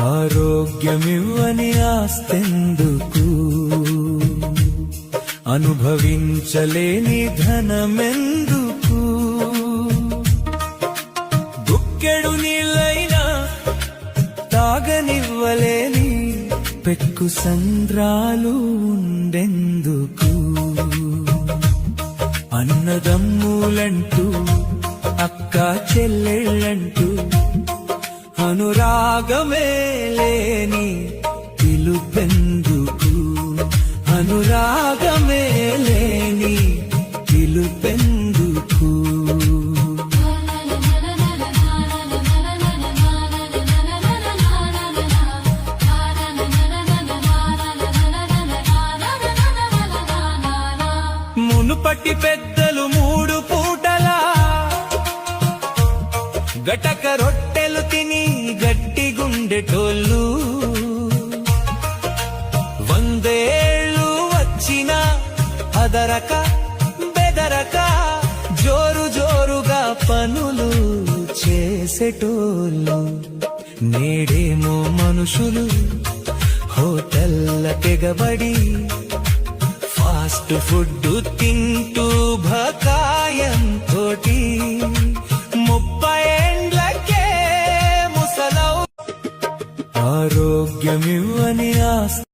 ఆరోగ్యమివ్వని ఆస్తెందుకు, అనుభవించలేని ధనమెందుకు, గుక్కెడు నీళ్ళైనా తాగనివ్వలేని పెక్కు సంద్రాలు ఉండెందుకు. అన్నదమ్ములంటూ అక్క చెల్లెళ్ళంటూ అనురాగమే లేని పిలుపెందుకు, అనురాగమే లేని పిలుపెందుకు. మునుపటి పెద్దలు 3 పూటలా గటక రొట్టెలు తిని గట్టి గుండెటోళ్ళు, 100 ఏళ్ళు వచ్చినా అదరక బెదరక జోరు జోరుగా పనులు చేసేటోళ్ళు. నేడేమో మనుషులు హోటల్ల తెగబడి ఫాస్ట్ ఫుడ్ తింటూ భకాయం తోటి 30 ఏండ్లకే ముసలవు. ఆరోగ్యమివ్వని ఆస్తి